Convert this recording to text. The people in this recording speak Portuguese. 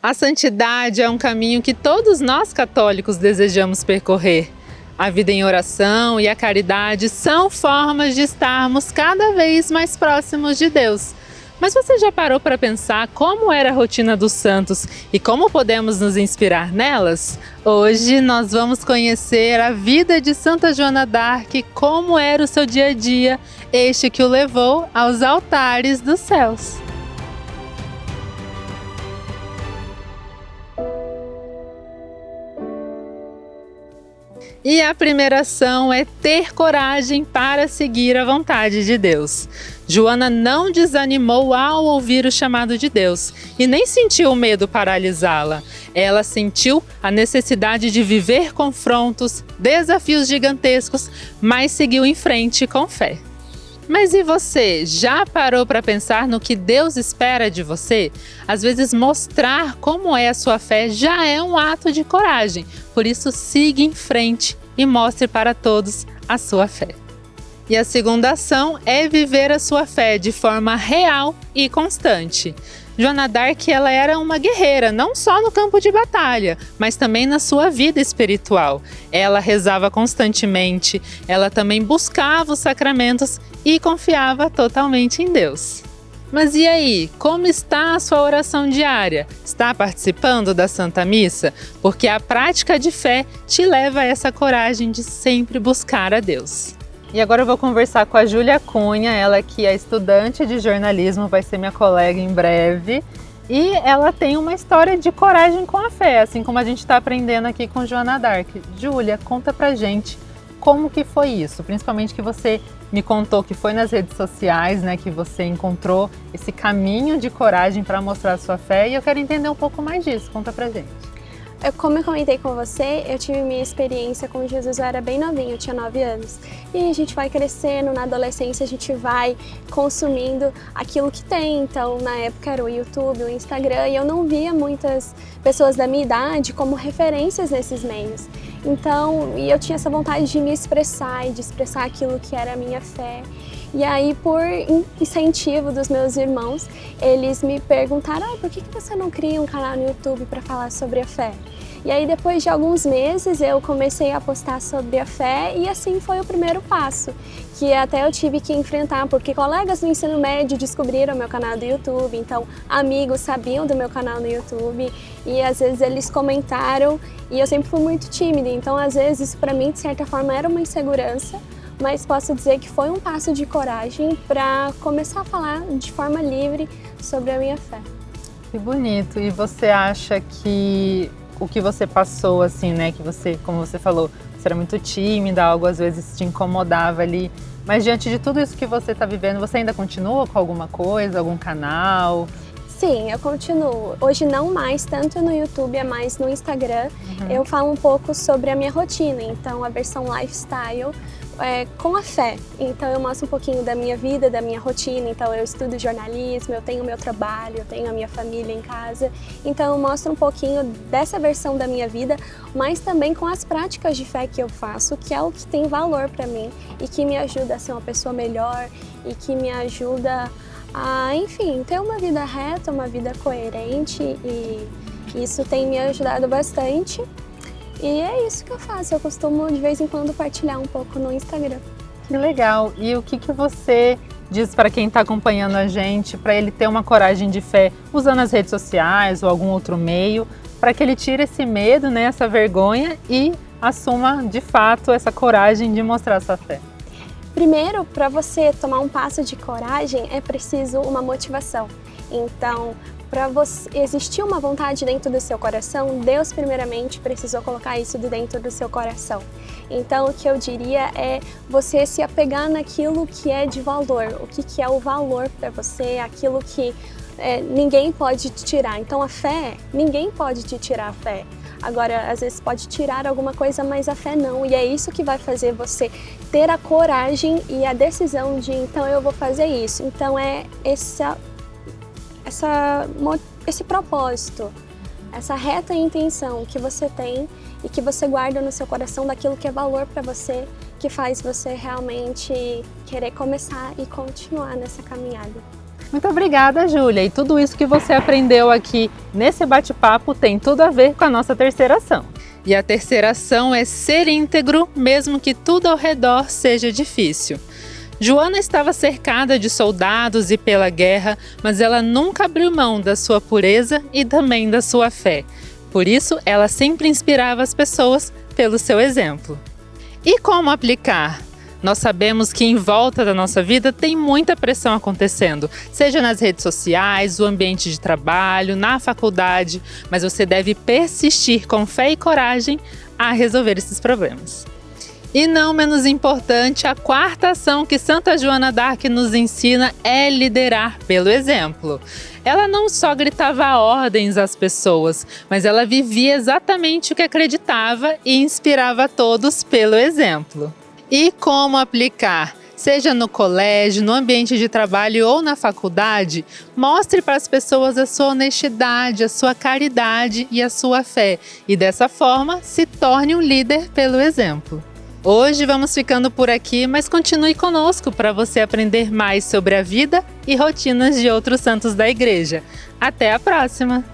A santidade é um caminho que todos nós católicos desejamos percorrer. A vida em oração e a caridade são formas de estarmos cada vez mais próximos de Deus. Mas você já parou para pensar como era a rotina dos santos e como podemos nos inspirar nelas? Hoje nós vamos conhecer a vida de Santa Joana d'Arc, como era o seu dia a dia, este que o levou aos altares dos céus. E a primeira ação é ter coragem para seguir a vontade de Deus. Joana não desanimou ao ouvir o chamado de Deus e nem sentiu o medo paralisá-la. Ela sentiu a necessidade de viver confrontos, desafios gigantescos, mas seguiu em frente com fé. Mas e você? Já parou para pensar no que Deus espera de você? Às vezes mostrar como é a sua fé já é um ato de coragem. Por isso, siga em frente e mostre para todos a sua fé. E a segunda ação é viver a sua fé de forma real e constante. Joana d'Arc, ela era uma guerreira, não só no campo de batalha, mas também na sua vida espiritual. Ela rezava constantemente, ela também buscava os sacramentos e confiava totalmente em Deus. Mas e aí, como está a sua oração diária? Está participando da Santa Missa? Porque a prática de fé te leva a essa coragem de sempre buscar a Deus. E agora eu vou conversar com a Júlia Cunha, ela que é estudante de jornalismo, vai ser minha colega em breve. E ela tem uma história de coragem com a fé, assim como a gente está aprendendo aqui com Joana d'Arc. Júlia, conta pra gente como que foi isso, principalmente que você me contou que foi nas redes sociais, né, que você encontrou esse caminho de coragem para mostrar a sua fé, e eu quero entender um pouco mais disso, conta pra gente. Como eu comentei com você, eu tive minha experiência com Jesus, eu era bem novinha, eu tinha 9 anos. E a gente vai crescendo, na adolescência a gente vai consumindo aquilo que tem. Então, na época era o YouTube, o Instagram, e eu não via muitas pessoas da minha idade como referências nesses meios. Então, e eu tinha essa vontade de me expressar e de expressar aquilo que era a minha fé. E aí, por incentivo dos meus irmãos, eles me perguntaram: por que você não cria um canal no YouTube para falar sobre a fé? E aí, depois de alguns meses, eu comecei a postar sobre a fé e assim foi o primeiro passo, que até eu tive que enfrentar, porque colegas do ensino médio descobriram meu canal do YouTube, então amigos sabiam do meu canal no YouTube e às vezes eles comentaram e eu sempre fui muito tímida, então às vezes isso para mim de certa forma era uma insegurança, mas posso dizer que foi um passo de coragem para começar a falar de forma livre sobre a minha fé. Que bonito! E você acha que o que você passou, assim, né, que você, como você falou, você era muito tímida, algo às vezes te incomodava ali, mas diante de tudo isso que você está vivendo, você ainda continua com alguma coisa, algum canal? Sim, eu continuo. Hoje não mais, tanto no YouTube, é mais no Instagram. Eu falo um pouco sobre a minha rotina, então a versão lifestyle com a fé. Então eu mostro um pouquinho da minha vida, da minha rotina. Então eu estudo jornalismo, eu tenho meu trabalho, eu tenho a minha família em casa. Então eu mostro um pouquinho dessa versão da minha vida, mas também com as práticas de fé que eu faço, que é o que tem valor para mim e que me ajuda a ser uma pessoa melhor e que me ajuda a, enfim, ter uma vida reta, uma vida coerente, e isso tem me ajudado bastante. E é isso que eu faço, eu costumo de vez em quando partilhar um pouco no Instagram. Que legal! E o que você diz para quem está acompanhando a gente, para ele ter uma coragem de fé usando as redes sociais ou algum outro meio, para que ele tire esse medo, né, essa vergonha e assuma de fato essa coragem de mostrar sua fé? Primeiro, para você tomar um passo de coragem, é preciso uma motivação. Então, para existir uma vontade dentro do seu coração, Deus primeiramente precisou colocar isso de dentro do seu coração. Então, o que eu diria é você se apegar naquilo que é de valor, o que é o valor para você, aquilo que ninguém pode te tirar. Então, a fé, ninguém pode te tirar a fé. Agora, às vezes pode tirar alguma coisa, mas a fé não. E é isso que vai fazer você ter a coragem e a decisão de, então eu vou fazer isso. Então é esse propósito, essa reta intenção que você tem e que você guarda no seu coração daquilo que é valor para você, que faz você realmente querer começar e continuar nessa caminhada. Muito obrigada, Júlia. E tudo isso que você aprendeu aqui nesse bate-papo tem tudo a ver com a nossa terceira ação. E a terceira ação é ser íntegro, mesmo que tudo ao redor seja difícil. Joana estava cercada de soldados e pela guerra, mas ela nunca abriu mão da sua pureza e também da sua fé. Por isso, ela sempre inspirava as pessoas pelo seu exemplo. E como aplicar? Nós sabemos que em volta da nossa vida tem muita pressão acontecendo, seja nas redes sociais, o ambiente de trabalho, na faculdade, mas você deve persistir com fé e coragem a resolver esses problemas. E não menos importante, a quarta ação que Santa Joana d'Arc nos ensina é liderar pelo exemplo. Ela não só gritava ordens às pessoas, mas ela vivia exatamente o que acreditava e inspirava a todos pelo exemplo. E como aplicar? Seja no colégio, no ambiente de trabalho ou na faculdade, mostre para as pessoas a sua honestidade, a sua caridade e a sua fé. E dessa forma, se torne um líder pelo exemplo. Hoje vamos ficando por aqui, mas continue conosco para você aprender mais sobre a vida e rotinas de outros santos da Igreja. Até a próxima!